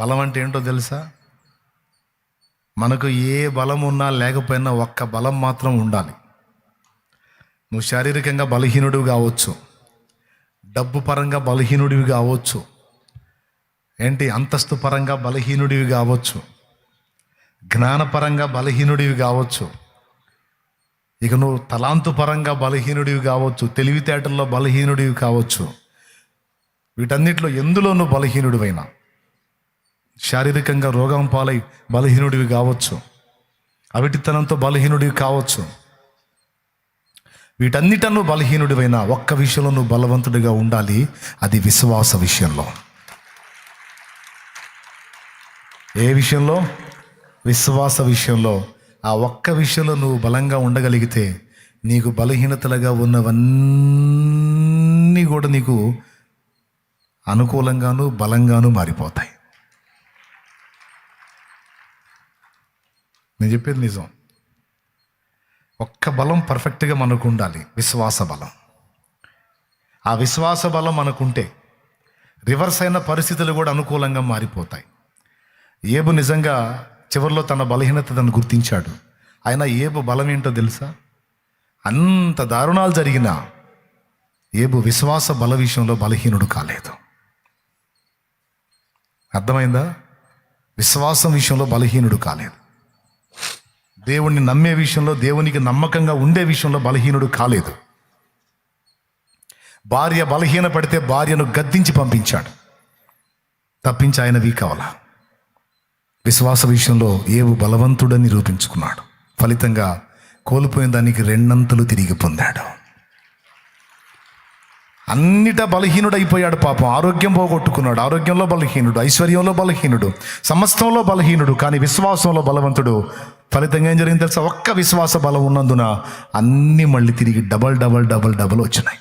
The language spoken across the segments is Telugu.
బలం అంటే ఏంటో తెలుసా? మనకు ఏ బలం ఉన్నా లేకపోయినా ఒక్క బలం మాత్రం ఉండాలి. నువ్వు శారీరకంగా బలహీనుడివి కావచ్చు, డబ్బు పరంగా బలహీనుడివి కావచ్చు, అంతస్తు పరంగా బలహీనుడివి కావచ్చు, జ్ఞానపరంగా బలహీనుడివి కావచ్చు, ఇక నువ్వు తలాంతు పరంగా బలహీనుడివి కావచ్చు, తెలివితేటల్లో బలహీనుడివి కావచ్చు. వీటన్నిటిలో ఎందులో నువ్వు బలహీనుడివైనా, శారీరకంగా రోగం పాలై బలహీనుడివి కావచ్చు, అవిటితనంతో బలహీనుడివి కావచ్చు, వీటన్నిటను బలహీనుడివైనా ఒక్క విషయంలో నువ్వు బలవంతుడిగా ఉండాలి. అది విశ్వాస విషయంలో. ఏ విషయంలో? విశ్వాస విషయంలో. ఆ ఒక్క విషయంలో నువ్వు బలంగా ఉండగలిగితే నీకు బలహీనతలుగా ఉన్నవన్నీ కూడా నీకు అనుకూలంగాను బలంగాను మారిపోతాయి. నేను చెప్పేది నిజం. ఒక్క బలం పర్ఫెక్ట్గా మనకు ఉండాలి, విశ్వాస బలం. ఆ విశ్వాస బలం మనకుంటే రివర్స్ అయిన పరిస్థితులు కూడా అనుకూలంగా మారిపోతాయి. ఏబు నిజంగా చివరిలో తన బలహీనతను గుర్తించాడు. అయినా ఏబు బలం ఏంటో తెలుసా? అంత దారుణాలు జరిగినా ఏబు విశ్వాస బల విషయంలో బలహీనుడు కాలేదు. అర్థమైందా? విశ్వాసం విషయంలో బలహీనుడు కాలేదు. దేవుణ్ణి నమ్మే విషయంలో, దేవునికి నమ్మకంగా ఉండే విషయంలో బలహీనుడు కాలేదు. భార్య బలహీన పడితే భార్యను గద్దించి పంపించాడు, తప్పించి ఆయన వీక్ అవ్వాల. విశ్వాస విషయంలో ఏవు బలవంతుడని నిరూపించుకున్నాడు. ఫలితంగా కోల్పోయిన దానికి రెండంతలు తిరిగి పొందాడు. అన్నిటా బలహీనుడైపోయాడు పాపం. ఆరోగ్యం పోగొట్టుకున్నాడు, ఆరోగ్యంలో బలహీనుడు, ఐశ్వర్యంలో బలహీనుడు, సమస్తంలో బలహీనుడు, కానీ విశ్వాసంలో బలవంతుడు. ఫలితంగా ఏం జరిగింది తెలుసా? ఒక్క విశ్వాస బలం ఉన్నందున అన్నీ మళ్ళీ తిరిగి డబల్ డబల్ డబల్ డబల్ వచ్చినాయి.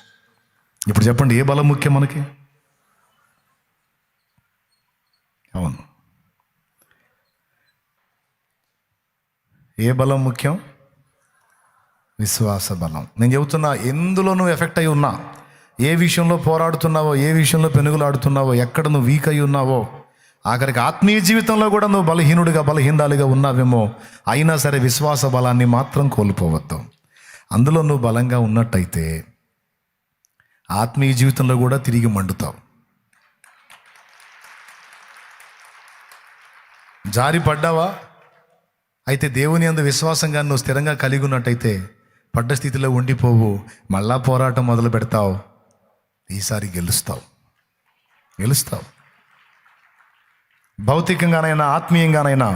ఇప్పుడు చెప్పండి, ఏ బలం ముఖ్యం మనకి? అవును, ఏ బలం ముఖ్యం? విశ్వాస బలం. నేను చెబుతున్నా, ఎందులో నువ్వు ఎఫెక్ట్ అయి ఉన్నా, ఏ విషయంలో పోరాడుతున్నావో, ఏ విషయంలో పెనుగులాడుతున్నావో, ఎక్కడ నువ్వు వీక్ అయి ఉన్నావో, ఆఖరికి ఆత్మీయ జీవితంలో కూడా నువ్వు బలహీనరాలుగా ఉన్నావేమో, అయినా సరే విశ్వాస బలాన్ని మాత్రం కోల్పోవద్దు. అందులో నువ్వు బలంగా ఉన్నట్టయితే ఆత్మీయ జీవితంలో కూడా తిరిగి మండుతావు. జారి పడ్డావా? అయితే దేవుని యందు విశ్వాసంగా నువ్వు స్థిరంగా కలిగి ఉన్నట్టయితే పడ్డ స్థితిలో ఉండిపోవు, మళ్ళా పోరాటం మొదలు పెడతావు. ఈసారి గెలుస్తావు. భౌతికంగానైనా ఆత్మీయంగానైనా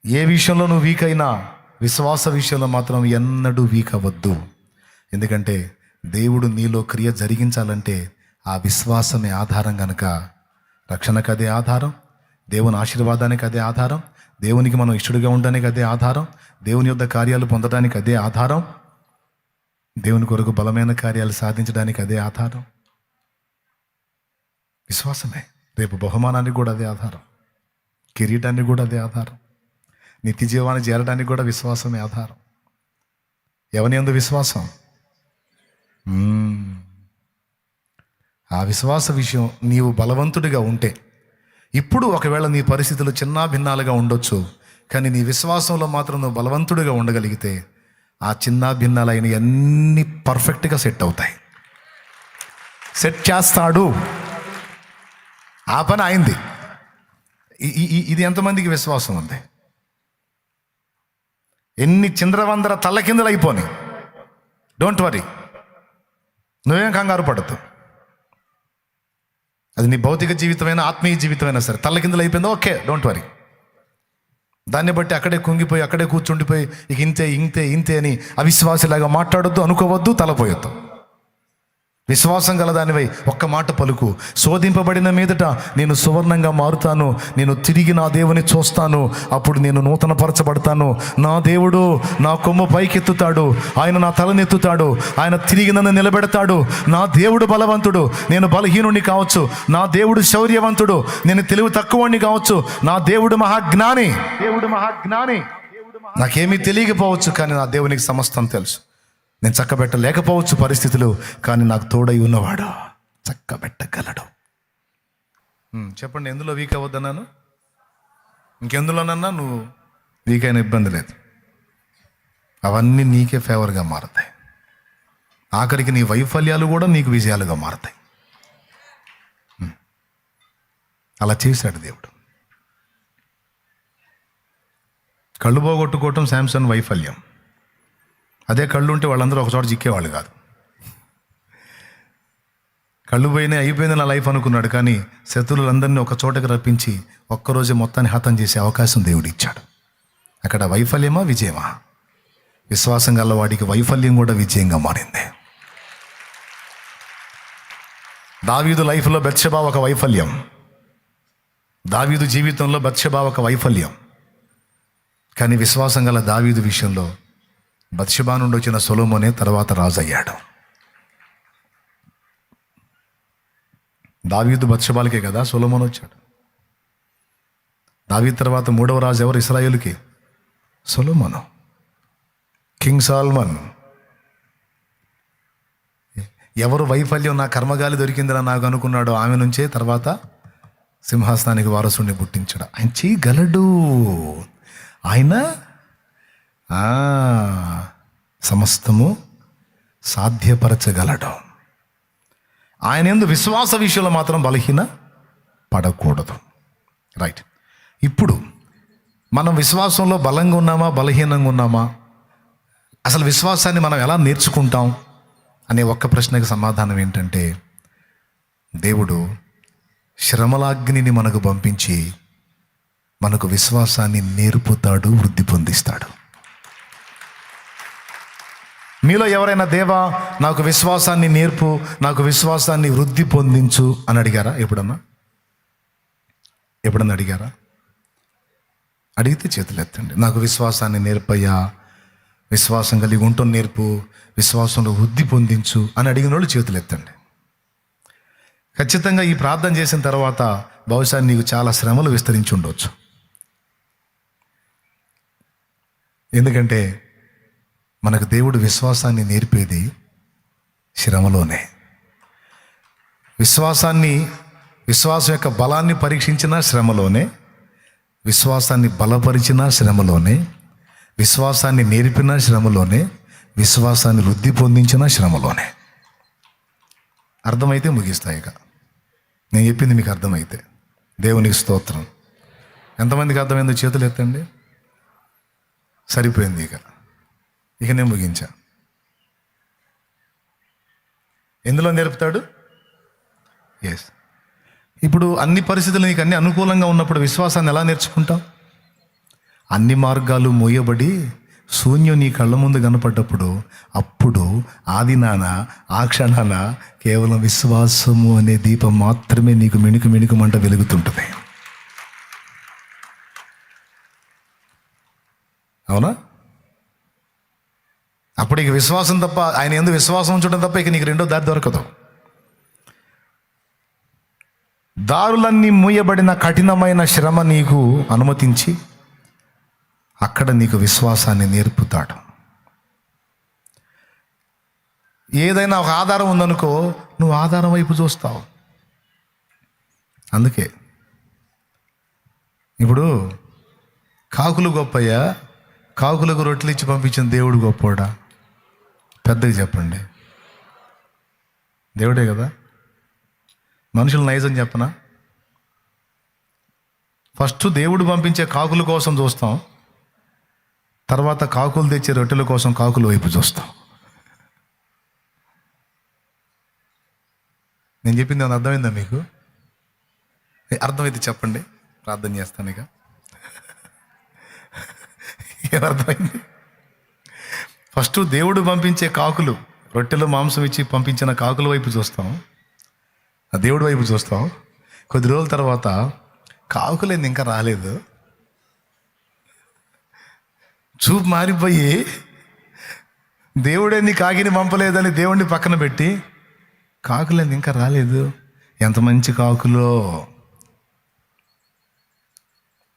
ఏ విషయంలో నువ్వు వీక్ అయినా విశ్వాస విషయంలో మాత్రం ఎన్నడూ వీక్ అవ్వద్దు. ఎందుకంటే దేవుడు నీలో క్రియ జరిగించాలంటే ఆ విశ్వాసమే ఆధారం. కనుక రక్షణకు అదే ఆధారం, దేవుని ఆశీర్వాదానికి అదే ఆధారం, దేవునికి మనం ఇష్టడుగా ఉండడానికి అదే ఆధారం, దేవుని యొద్ద కార్యాలు పొందడానికి అదే ఆధారం, దేవుని కొరకు బలమైన కార్యాలు సాధించడానికి అదే ఆధారం. విశ్వాసమే. రేపు బహుమానానికి కూడా అదే ఆధారం, కిరీటానికి కూడా అదే ఆధారం, నిత్య జీవాన్ని చేరడానికి కూడా విశ్వాసమే ఆధారం. ఎవని యందు విశ్వాసం? ఆ విశ్వాస విషయం నీవు బలవంతుడిగా ఉంటే, ఇప్పుడు ఒకవేళ నీ పరిస్థితులు చిన్న భిన్నాలుగా ఉండొచ్చు, కానీ నీ విశ్వాసంలో మాత్రం నువ్వు బలవంతుడిగా ఉండగలిగితే ఆ చిన్న భిన్నాలైన అన్నీ పర్ఫెక్ట్గా సెట్ అవుతాయి. సెట్ చేస్తాడు. ఆ పని అయింది. ఇది ఎంతమందికి విశ్వాసం ఉంది? ఎన్ని చింద్రవందర తల్లకిందులు అయిపోయి, డోంట్ వరీ, నువ్వేం కంగారు పడద్దు. అది నీ భౌతిక జీవితమైనా ఆత్మీయ జీవితమైనా సరే తల్లకిందులు అయిపోయిందో ఓకే, డోంట్ వరీ. దాన్ని బట్టి అక్కడే కుంగిపోయి అక్కడే కూర్చుండిపోయి ఇక ఇంతే అని అవిశ్వాసిలాగా మాట్లాడొద్దు, అనుకోవద్దు, తలపోయొద్దు. విశ్వాసం గలదానివై ఒక్క మాట పలుకు, శోధింపబడిన మీదట నేను సువర్ణంగా మారుతాను, నేను తిరిగి నా దేవుని చూస్తాను, అప్పుడు నేను నూతనపరచబడతాను. నా దేవుడు నా కొమ్ము పైకెత్తుతాడు, ఆయన నా తలనెత్తుతాడు, ఆయన తిరిగి నన్ను నిలబెడతాడు. నా దేవుడు బలవంతుడు, నేను బలహీనుడిని కావచ్చు. నా దేవుడు శౌర్యవంతుడు, నేను తెలివి తక్కువని కావచ్చు. నా దేవుడు మహాజ్ఞాని, నాకేమీ తెలియకపోవచ్చు, కానీ నా దేవునికి సమస్తం తెలుసు. నేను చక్కబెట్టలేకపోవచ్చు పరిస్థితులు, కానీ నాకు తోడై ఉన్నవాడు చక్కబెట్టగలడు. చెప్పండి, ఎందులో వీక్ అవ్వద్దన్నాను? ఇంకెందులోనన్నా నువ్వు వీక్ అయిన ఇబ్బంది లేదు. అవన్నీ నీకే ఫేవర్గా మారతాయి. ఆఖరికి నీ వైఫల్యాలు కూడా నీకు విజయాలుగా మారతాయి. అలా చేశాడు దేవుడు. కళ్ళు పోగొట్టుకోవటం శాంసన్ వైఫల్యం. అదే కళ్ళు ఉంటే వాళ్ళందరూ ఒకచోట చిక్కేవాళ్ళు కాదు. కళ్ళు పోయినాయి, అయిపోయింది నా లైఫ్ అనుకున్నాడు. కానీ శత్రువులందరినీ ఒక చోటకి రప్పించి ఒక్కరోజే మొత్తాన్ని హతం చేసే అవకాశం దేవుడు ఇచ్చాడు. అక్కడ వైఫల్యమా విజయమా? విశ్వాసం గల వాడికి వైఫల్యం కూడా విజయంగా మారింది. దావీదు లైఫ్లో బత్షెబా ఒక వైఫల్యం. దావీదు జీవితంలో బత్షెబా ఒక వైఫల్యం. కానీ విశ్వాసం గల దావీదు విషయంలో బత్షెబా నుండి వచ్చిన సొలొమోనే తర్వాత రాజు అయ్యాడు. దావీదు బత్షెబాలకే కదా సొలొమోను వచ్చాడు. దావీదు తర్వాత మూడవ రాజు ఎవరు ఇశ్రాయేలుకి? సొలొమోను, కింగ్ సాల్మన్. ఎవరు వైఫల్యం నా కర్మగాలి దొరికిందిరా నాకు అనుకున్నాడు, ఆమె నుంచే తర్వాత సింహాసనానికి వారసుని పుట్టించాడు. ఆయన చేయగలడు. ఆయన సమస్తము సాధ్యపరచగలడు. ఆయన యందు విశ్వాస విషయంలో మాత్రం బలహీన పడకూడదు. రైట్. ఇప్పుడు మనం విశ్వాసంలో బలంగా ఉన్నామా బలహీనంగా ఉన్నామా, అసలు విశ్వాసాన్ని మనం ఎలా నేర్చుకుంటాం అనే ఒక్క ప్రశ్నకి సమాధానం ఏంటంటే, దేవుడు శ్రమలాగ్నిని మనకు పంపించి మనకు విశ్వాసాన్ని నేర్పుతాడు, వృద్ధి పొందిస్తాడు. మీలో ఎవరైనా దేవా నాకు విశ్వాసాన్ని నేర్పు, నాకు విశ్వాసాన్ని వృద్ధి పొందించు అని అడిగారా? ఎప్పుడన్నా అడిగారా? అడిగితే చేతులు ఎత్తండి. నాకు విశ్వాసాన్ని నేర్పయ్యా, విశ్వాసం కలిగి ఉంటాం నేర్పు, విశ్వాసంలో వృద్ధి పొందించు అని అడిగిన వాళ్ళు చేతులు ఎత్తండి. ఖచ్చితంగా ఈ ప్రార్థన చేసిన తర్వాత బహుశా నీకు చాలా శ్రమలు విస్తరించి ఉండవచ్చు. ఎందుకంటే మనకు దేవుడు విశ్వాసాన్ని నేర్పేది శ్రమలోనే. విశ్వాసం యొక్క బలాన్ని పరీక్షించిన శ్రమలోనే, విశ్వాసాన్ని బలపరిచిన శ్రమలోనే, విశ్వాసాన్ని నేర్పిన శ్రమలోనే, విశ్వాసాన్ని వృద్ధి పొందించిన శ్రమలోనే. అర్థమైతే ముగిస్తాయి. ఇక నేను చెప్పింది మీకు అర్థమైతే దేవునికి స్తోత్రం. ఎంతమందికి అర్థమైందో చేతులు ఎత్తండి. సరిపోయింది. ఇక నేను ముగించా. ఎందులో నేర్పుతాడు? ఎస్. ఇప్పుడు అన్ని పరిస్థితులు నీకు అన్ని అనుకూలంగా ఉన్నప్పుడు విశ్వాసాన్ని ఎలా నేర్చుకుంటావు? అన్ని మార్గాలు మూయబడి శూన్యం నీ కళ్ళ ముందు కనపడ్డప్పుడు, అప్పుడు ఆ క్షణాన కేవలం విశ్వాసము అనే దీపం మాత్రమే నీకు మిణుకుమంట వెలుగుతుంటుంది. అవునా? అప్పుడు ఇక విశ్వాసం తప్ప, ఆయన యందు విశ్వాసం ఉంచడం తప్ప ఇక నీకు రెండో దారి దొరకదు. దారులన్నీ మూయబడిన కఠినమైన శ్రమ నీకు అనుమతించి అక్కడ నీకు విశ్వాసాన్ని నేర్పుతాడు. ఏదైనా ఒక ఆధారం ఉందనుకో, నువ్వు ఆధారం వైపు చూస్తావు. అందుకే ఇప్పుడు కాకులు గొప్పయ్యా, కాకులకు రొట్టెలు ఇచ్చి పంపించిన దేవుడు గొప్పోడా? పెద్దగా చెప్పండి. దేవుడే కదా. మనుషులు నైజం చెప్పనా? ఫస్ట్ దేవుడు పంపించే కాకుల కోసం చూస్తాం, తర్వాత కాకులు తెచ్చే రొట్టెల కోసం కాకుల వైపు చూస్తాం. నేను చెప్పింది ఏమైనా అర్థమైందా మీకు? అర్థమైతే చెప్పండి, ప్రార్థన చేస్తాను. ఇక ఏమర్థమైంది? ఫస్ట్ దేవుడు పంపించే కాకులు, రొట్టెలు మాంసం ఇచ్చి పంపించిన కాకుల వైపు చూస్తాం, ఆ దేవుడి వైపు చూస్తాం. కొద్ది రోజుల తర్వాత కాకులేంది ఇంకా రాలేదు, చూపు మారిపోయి దేవుడే నీ కాకిని పంపలేదని దేవుడిని పక్కన పెట్టి, కాకులేంది ఇంకా రాలేదు, ఎంత మంచి కాకులో.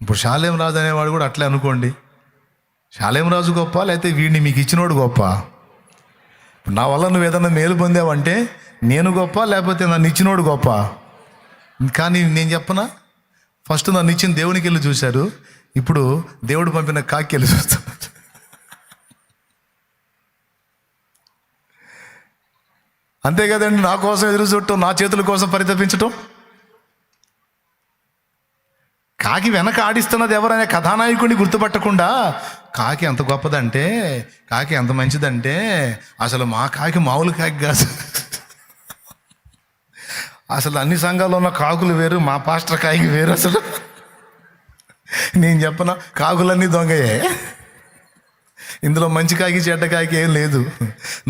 ఇప్పుడు షాలేం రాజు అనేవాడు కూడా అట్లే అనుకోండి. షాలేం రాజు గొప్ప, లేకపోతే వీడిని మీకు ఇచ్చినోడు గొప్ప? ఇప్పుడు నా వల్ల నువ్వు ఏదన్నా మేలు పొందావంటే నేను గొప్ప, లేకపోతే నన్ను ఇచ్చినోడు గొప్ప? కానీ నేను చెప్పనా, ఫస్ట్ నన్ను ఇచ్చిన దేవునికి వెళ్ళి చూశారు, ఇప్పుడు దేవుడు పంపిన కాకి వెళ్ళి చూస్తారు. అంతే కదండి, నా కోసం ఎదురు చూడటం, నా చేతుల కోసం పరితపించటం. కాకి వెనక ఆడిస్తున్నది ఎవరైనా కథానాయకుడిని గుర్తుపట్టకుండా, కాకి ఎంత గొప్పదంటే, కాకి ఎంత మంచిదంటే, అసలు మా కాకి మామూలు కాకి కాదు, అసలు అన్ని సంఘాల్లో ఉన్న కాకులు వేరు, మా పాస్టర్ కాకి వేరు. అసలు నేను చెప్పనా, కాకులన్నీ దొంగయే, ఇందులో మంచి కాకి చెడ్డ కాకి ఏం లేదు.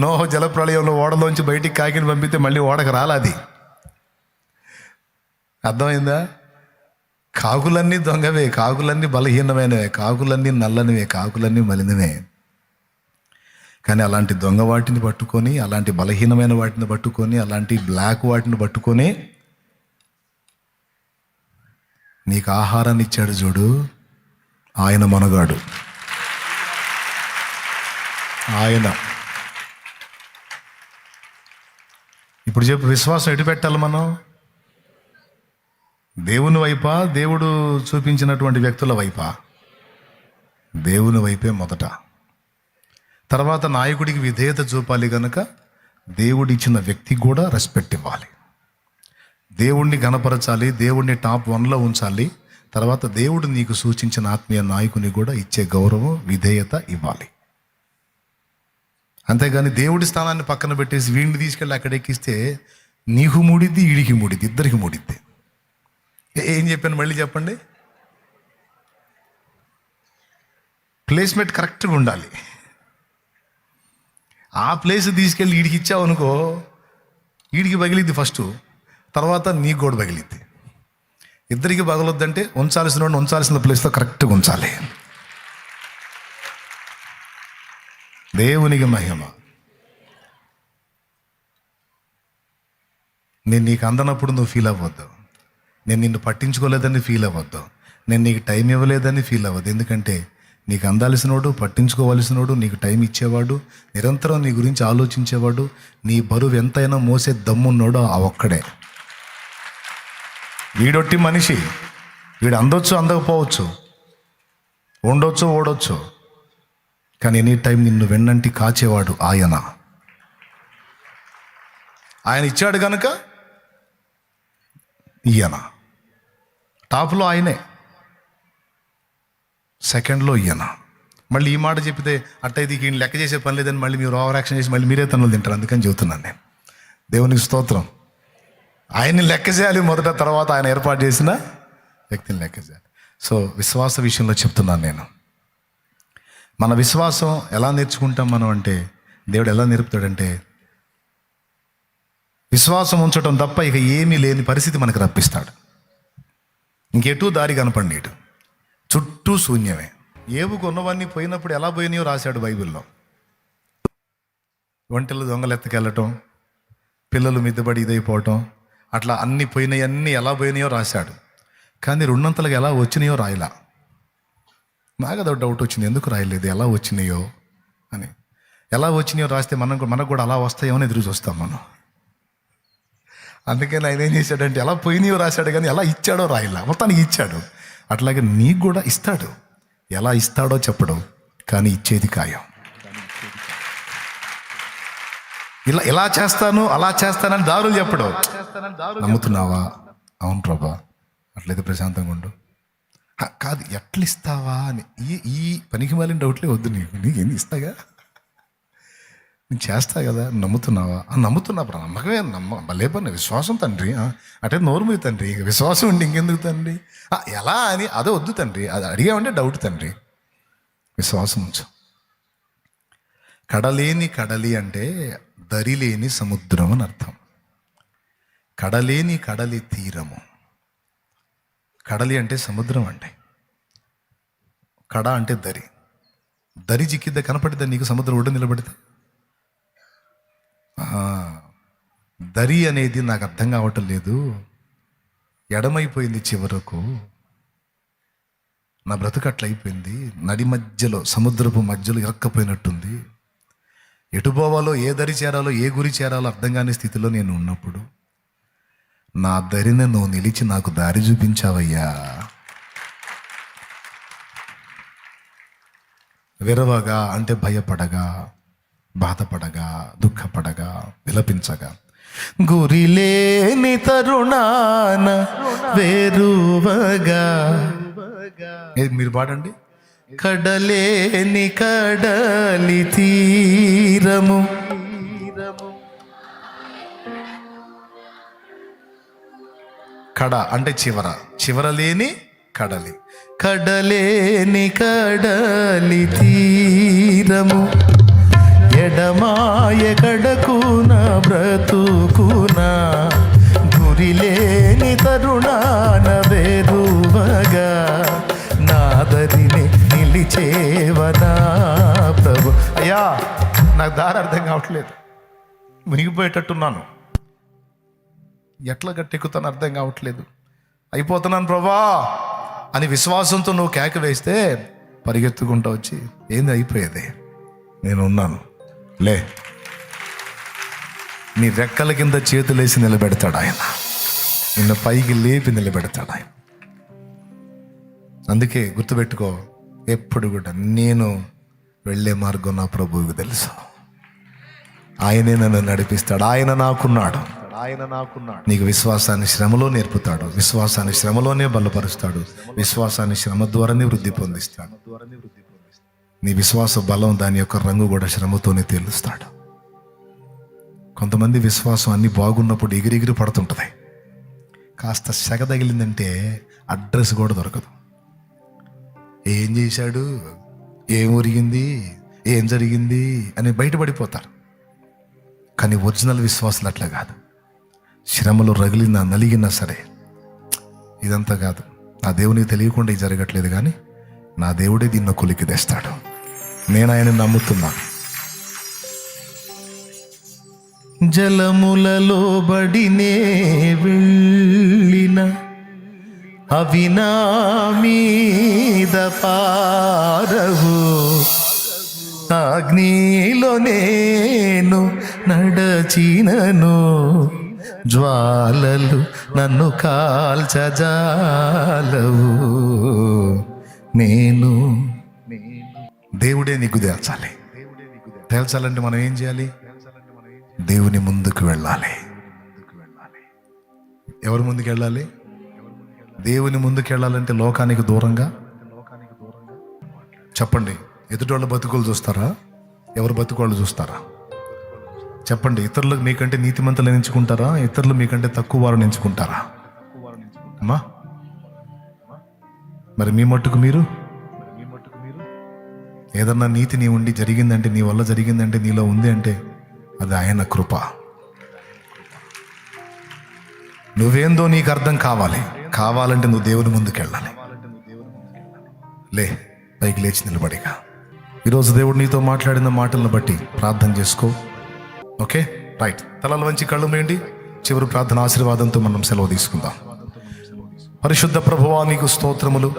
నోహ జలప్రళయంలో ఓడలోంచి బయటికి కాకిని పంపితే మళ్ళీ ఓడకు రాలది. అర్థమైందా? కాకులన్నీ దొంగవే, కాకులన్నీ బలహీనమైనవే, కాకులన్నీ నల్లనివే, కాకులన్నీ మలినవే. కానీ అలాంటి దొంగ వాటిని పట్టుకొని, అలాంటి బలహీనమైన వాటిని పట్టుకొని, అలాంటి బ్లాక్ వాటిని పట్టుకొని నీకు ఆహారాన్ని ఇచ్చాడు చూడు, ఆయన మనగాడు. ఆయన ఇప్పుడు చెప్పు, విశ్వాసం ఎటు పెట్టాలి మనం? దేవుని వైపా, దేవుడు చూపించినటువంటి వ్యక్తుల వైపా? దేవుని వైపే మొదట. తర్వాత నాయకుడికి విధేయత చూపాలి కనుక దేవుడు ఇచ్చిన వ్యక్తికి కూడా రెస్పెక్ట్ ఇవ్వాలి, దేవుణ్ణి గణపరచాలి, దేవుణ్ణి టాప్ 1లో ఉంచాలి. తర్వాత దేవుడు నీకు సూచించిన ఆత్మీయ నాయకుని కూడా ఇచ్చే గౌరవం, విధేయత ఇవ్వాలి. అంతేగాని దేవుడి స్థానాన్ని పక్కన పెట్టేసి వీడిని తీసుకెళ్ళి అక్కడ ఎక్కిస్తే నీకు మూడిద్ది, ఈడికి మూడిద్ది, ఇద్దరికి మూడిద్ది. ఏం చెప్పాను మళ్ళీ చెప్పండి? ప్లేస్మెంట్ కరెక్ట్గా ఉండాలి. ఆ ప్లేస్ తీసుకెళ్ళి ఈడికి ఇచ్చావు అనుకో, ఈడికి పగిలిద్ది ఫస్ట్, తర్వాత నీకు కూడా పగిలిద్ది. ఇద్దరికి పగలొద్దంటే ఉంచాల్సిన ప్లేస్లో కరెక్ట్గా ఉంచాలి. దేవునికి మహిమ. నేను నీకు అందనప్పుడు నువ్వు ఫీల్ అవ్వద్దు, నేను నిన్ను పట్టించుకోలేదని ఫీల్ అవ్వద్దు, నేను నీకు టైం ఇవ్వలేదని ఫీల్ అవ్వద్దు. ఎందుకంటే నీకు అందాల్సినోడు, పట్టించుకోవాల్సినోడు, నీకు టైం ఇచ్చేవాడు, నిరంతరం నీ గురించి ఆలోచించేవాడు, నీ బరువు ఎంతైనా మోసే దమ్మున్నాడో ఆ ఒక్కడే. వీడొట్టి మనిషి, వీడు అందొచ్చు, అందకపోవచ్చు, ఉండొచ్చు, ఓడొచ్చు, కానీ ఎనీ టైం నిన్ను వెన్నంటి కాచేవాడు ఆయన. ఆయన ఇచ్చాడు కనుక ఈయన టాప్లో ఆయనే, సెకండ్లో ఈయన. మళ్ళీ ఈ మాట చెప్తే అట్టయితే ఈయన లెక్క చేసే పని లేదని మళ్ళీ మీరు ఓవర్ యాక్షన్ చేసి మళ్ళీ మీరే తనులు తింటారు. అందుకని చెబుతున్నాను నేను. దేవునికి స్తోత్రం. ఆయన్ని లెక్క చేయాలి మొదట, తర్వాత ఆయన ఏర్పాటు చేసిన వ్యక్తిని లెక్క చేయాలి. సో విశ్వాస విషయంలో చెప్తున్నాను నేను. మన విశ్వాసం ఎలా నేర్చుకుంటాం మనం అంటే, దేవుడు ఎలా నేర్పుతాడంటే, విశ్వాసం ఉంచడం తప్ప ఇక ఏమీ లేని పరిస్థితి మనకు రప్పిస్తాడు. ఇంకెటూ దారి కనపడి, ఇటు చుట్టూ శూన్యమే. ఏవు కొన్నవన్నీ పోయినప్పుడు ఎలా పోయినాయో రాశాడు బైబిల్లో. ఒంటెలు దొంగలెత్తకెళ్ళటం, పిల్లలు మిద్దబడి ఇదైపోవటం, అట్లా అన్ని పోయినాయి, అన్నీ ఎలా పోయినాయో రాశాడు. కానీ రెండంతలుగా ఎలా వచ్చినాయో రాయలా. నాకు అదో డౌట్ వచ్చింది, ఎందుకు రాయలేదు, ఎలా వచ్చినాయో అని. ఎలా వచ్చినాయో రాస్తే మనకు కూడా అలా వస్తాయో అని ఎదురు చూస్తాం మనం. అందుకని ఆయన ఏం చేశాడంటే, ఎలా పోయినాయో రాశాడు, కానీ ఎలా ఇచ్చాడో రాయలా, మొత్తానికి ఇచ్చాడు. అట్లాగే నీకు కూడా ఇస్తాడు. ఎలా ఇస్తాడో చెప్పడం, కానీ ఇచ్చేది ఖాయం. ఇలా చేస్తాను, అలా చేస్తానని దారులు చెప్పడం. నమ్ముతున్నావా? అవును ప్రభా, అట్లయితే ప్రశాంతంగా ఉండు. కాదు, ఎట్లా ఇస్తావా అని ఈ పనికి మాలిన డౌట్లే వద్దు. నీకు ఏంది ఇస్తాగా, నేను చేస్తా కదా. నమ్ముతున్నావా? నమ్ముతున్నా బ్రా, నమ్మకమే, భలే పని, విశ్వాసం తండ్రి. అంటే నోరు మీద తండ్రి, ఇక విశ్వాసం ఉండి ఇంకెందుకు తండ్రి? ఎలా అని అదే వద్దు తండ్రి, అది అడిగామంటే డౌట్ తండ్రి. విశ్వాసం ఉంచు. కడలేని కడలి అంటే దరి లేని సముద్రం అని అర్థం. కడలేని కడలి తీరము. కడలి అంటే సముద్రం అంటే, కడ అంటే దరి. దరి జిక్కిద్ద కనపడిద్దా నీకు సముద్రం ఒడ్డు నిలబడితే? దరి అనేది నాకు అర్థం కావటం లేదు. ఎడమైపోయింది చివరకు, నా బ్రతుకు అట్లయిపోయింది. నడి మధ్యలో, సముద్రపు మధ్యలో ఇరక్కపోయినట్టుంది. ఎటు పోవాలో, ఏ దరి చేరాలో, ఏ గురి చేరాలో అర్థం కాని స్థితిలో నేను ఉన్నప్పుడు నా దరిన నువ్వు నిలిచి నాకు దారి చూపించావయ్యా. విరవగా అంటే భయపడగా, బాధపడగా, దుఃఖపడగా, విలపించగా, గురిలేని తరుణాన వేరువగా. మీరు పాడండి. కడలేని కడలి తీరము, కడ అంటే చివర, చివర లేని కడలి, కడలేని కడలి తీరము, ఎడమాయ కడకున బ్రతుకున, గురిలేని తరుణాన వేరువగా, నాదరిని నిలిచేవనా ప్రభు. అయ్యా నాకు దారి అర్థం కావట్లేదు, మునిగిపోయేటట్టున్నాను, ఎట్లా గట్టెక్కుతాను అర్థం కావట్లేదు, అయిపోతున్నాను ప్రభా అని విశ్వాసంతో నువ్వు కేక వేస్తే పరిగెత్తుకుంటూ వచ్చి ఏంది అయిపోయేది, నేను ఉన్నాను లే, నీ రెక్కల కింద చేతులేసి నిలబెడతాడు ఆయన, నిన్ను పైకి లేపి నిలబెడతాడు ఆయన. అందుకే గుర్తుపెట్టుకో, ఎప్పుడు కూడా నేను వెళ్ళే మార్గం నా ప్రభువుకు తెలుసు, ఆయనే నన్ను నడిపిస్తాడు, ఆయన నాకున్నాడు. నీకు విశ్వాసాన్ని శ్రమలో నేర్పుతాడు, విశ్వాసాన్ని శ్రమలోనే బలపరుస్తాడు, విశ్వాసాన్ని శ్రమ ద్వారానే వృద్ధి పొందిస్తాడు. నీ విశ్వాస బలం దాని యొక్క రంగు కూడా శ్రమతోనే తేలుస్తాడు. కొంతమంది విశ్వాసం అన్ని బాగున్నప్పుడు ఎగిరెగిరి పడుతుంటుంది, కాస్త సెగ తగిలిందంటే అడ్రస్ కూడా దొరకదు. ఏం చేశాడు, ఏం ఒరిగింది, ఏం జరిగింది అని బయటపడిపోతారు. కానీ ఒరిజినల్ విశ్వాసాలు అట్లా కాదు. శ్రమలు రగిలినా నలిగినా సరే, ఇదంతా కాదు, నా దేవునికి తెలియకుండా ఇది జరగట్లేదు, కానీ నా దేవుడే దీన్ని కొలికి తెస్తాడు, నేను ఆయన నమ్ముతున్నాను. జలములలో బడినే వెళ్ళిన అవి నా మీద పారవు, అగ్నిలో నేను నడచినను, జ్వాలలు నన్ను కాల్చజాలవు. నేను దేవుడే నీకు తేల్చాలి. తేల్చాలంటే మనం ఏం చేయాలి? దేవుని ముందుకు వెళ్ళాలి. ఎవరి ముందుకు వెళ్ళాలి? దేవుని ముందుకు వెళ్ళాలంటే లోకానికి దూరంగా. చెప్పండి, ఎదుటోళ్ళ బతుకులు చూస్తారా, ఎవరు బతుకోళ్ళు చూస్తారా? చెప్పండి, ఇతరులకు మీకంటే నీతిమంతులను ఎంచుకుంటారా, ఇతరులు మీకంటే తక్కువ వారిని ఎంచుకుంటారా? అమ్మా, మరి మీ మట్టుకు మీరు ఏదన్నా నీతి నీ ఉండి జరిగిందంటే, నీ వల్ల జరిగిందంటే, నీలో ఉంది అంటే అది ఆయన కృప. నువ్వేందో నీకు అర్థం కావాలంటే నువ్వు దేవుని ముందుకు వెళ్ళాలి. లే, పైకి లేచి నిలబడిగా. ఈరోజు దేవుడు నీతో మాట్లాడిన మాటలను బట్టి ప్రార్థన చేసుకో. Okay, right. తలలు వంచి కళ్ళు మూయండి. చివరి ప్రార్థన ఆశీర్వాదంతో మనం సెలవు తీసుకుందాం. పరిశుద్ధ ప్రభువా, నీకు స్తోత్రములు.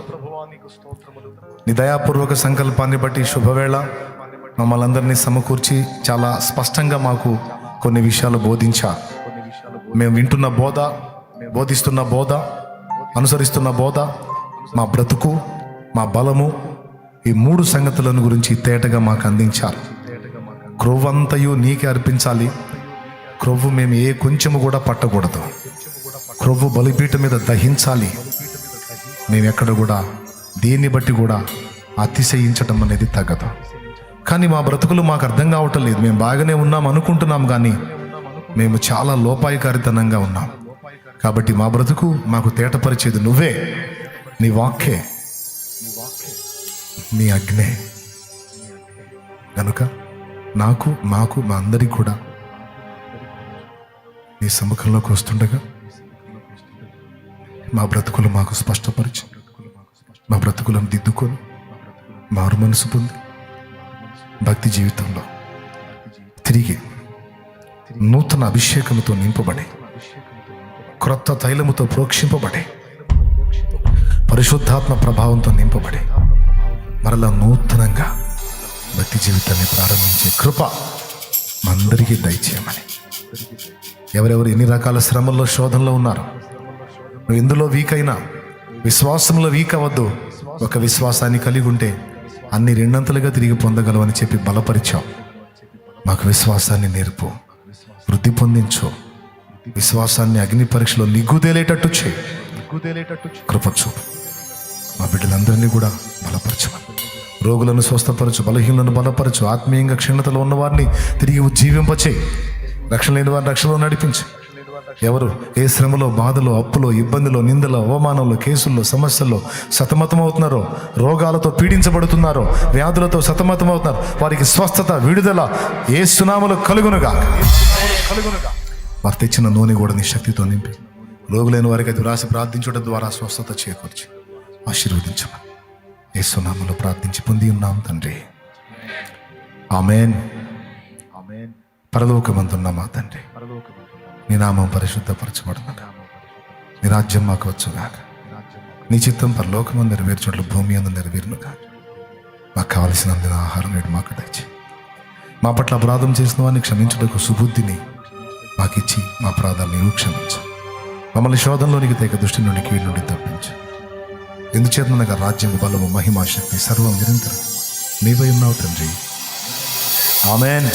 నీ దయాపూర్వక సంకల్పాన్ని బట్టి శుభవేళ మమ్మల్ని అందరినీ సమకూర్చి చాలా స్పష్టంగా మాకు కొన్ని విషయాలు బోధించా. మేము వింటున్న బోధ, బోధిస్తున్న బోధ, అనుసరిస్తున్న బోధ, మా బ్రతుకు, మా బలము, ఈ 3 సంగతులను గురించి తేటగా మాకు అందించారు. క్రొవ్వంతయు నీకే అర్పించాలి. క్రొవ్వు మేము ఏ కొంచెము కూడా పట్టకూడదు. క్రొవ్వు బలిపీఠం మీద దహించాలి. మేము ఎక్కడ కూడా దీన్ని బట్టి కూడా అతిశయించటం అనేది తగ్గదు. కానీ మా బ్రతుకులు మాకు అర్థం కావటం లేదు. మేము బాగానే ఉన్నాం అనుకుంటున్నాం, కానీ మేము చాలా లోపాయికారితనంగా ఉన్నాం. కాబట్టి మా బ్రతుకు మాకు తేటపరిచేది నువ్వే, నీ వాక్యే, నీ అగ్నే. కనుక నాకు, మాకు, మా అందరికి కూడా నీ సముఖంలోకి వస్తుండగా మా బ్రతుకులు మాకు స్పష్టపరిచి, మా బ్రతుకులను దిద్దుకొని మారు మనసు పొంది భక్తి జీవితంలో తిరిగి నూతన అభిషేకంతో నింపబడి, క్రొత్త తైలముతో ప్రోక్షింపబడి, పరిశుద్ధాత్మ ప్రభావంతో నింపబడి మరలా నూతనంగా భక్తి జీవితాన్ని ప్రారంభించే కృప మా అందరికీ దయచేయమని ఎవరెవరు ఎన్ని రకాల శ్రమల్లో శోధనలో ఉన్నారు, నువ్వు ఎందులో వీక్ అయినా విశ్వాసంలో వీక్ అవ్వద్దు. ఒక విశ్వాసాన్ని కలిగి ఉంటే అన్ని రెండంతలుగా తిరిగి పొందగలవని చెప్పి బలపరిచావు. మాకు విశ్వాసాన్ని నేర్పు, వృద్ధి పొందించు. విశ్వాసాన్ని అగ్ని పరీక్షలో నిగ్గుదేలేటట్టు చేయి, కృపచు. మా బిడ్డలందరినీ కూడా బలపరచమని, రోగులను స్వస్థపరచు, బలహీనులను బలపరచు, ఆత్మీయంగా క్షీణతలో ఉన్నవారిని తిరిగి ఉజ్జీవింపచేయి, రక్షణ లేని వారిని రక్షణలో నడిపించు. ఎవరు ఏ శ్రమలో, బాధలో, అప్పులో, ఇబ్బందిలో, నిందలో, అవమానంలో, కేసుల్లో, సమస్యల్లో సతమతమవుతున్నారో, రోగాలతో పీడించబడుతున్నారో, వ్యాధులతో సతమతమవుతున్నారు, వారికి స్వస్థత, విడుదల యేసు నామములో కలుగునుగా. వారు తెచ్చిన నూనె కూడా నీ శక్తితో నింపి, రోగులైన వారికి అది వ్రాసి ప్రార్థించడం ద్వారా స్వస్థత చేకూర్చి ఆశీర్వదించమని యేసు నామములో ప్రార్థించి పొంది ఉన్నాం తండ్రి. ఆమేన్. పరలోకమందున్న మా తండ్రి, నీ నామం పరిశుద్ధపరచబడునుగా, నీ రాజ్యం మాకు వచ్చుగాక, నీ చిత్తం పరలోకమందు నెరవేర్చున్నట్లు భూమి అందు నెరవేరునుగా. మాకు కావలసినందున ఆహారం నేడు మాకు దయచేయి. మా పట్ల అపరాధం చేసిన వారిని క్షమించుటకు సుబుద్ధిని మాకిచ్చి మా అపరాధాలను నీవు క్షమించు. మమ్మల్ని శోధనలోనికి తెగ దృష్టి నుండి, కీడు నుండి తప్పించు. ఎందుచేతనగా రాజ్యం, బలము, మహిమ, శక్తి సర్వం నిరంతరం నీవై ఉన్నావు తండ్రి. ఆమేన్.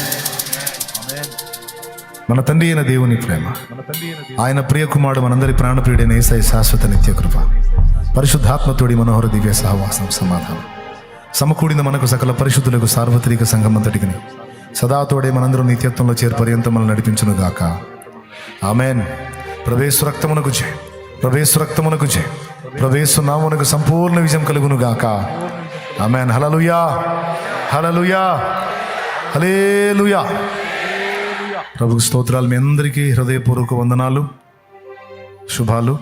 మన తండ్రి అయిన దేవుని ప్రేమ, ఆయన ప్రియ కుమారుడు మనందరి ప్రాణప్రియుడైన యేసయ్య శాశ్వత నిత్య కృప, పరిశుద్ధాత్మతోడి మనోహర దివ్య సహవాసం, సమాధానం సమకూడిన మనకు సకల పరిశుద్ధులకు సార్వత్రిక సంఘమంతటికి సదాతోడే మనందరూ నిత్యత్వంలో చేర్పర్యంతం మనల్ని నడిపించును గాక. ఆమేన్. ప్రవేశ రక్తమునకు జయ, ప్రవేశ రక్తమునకు జయ, ప్రవేశ నామమునకు సంపూర్ణ విజయం కలుగును గాక. ఆమేన్. హల్లెలూయా, హల్లెలూయా, హల్లెలూయా. ప్రభుకు స్తోత్రాలు. మీ అందరికీ హృదయపూర్వక వందనాలు, శుభాలు.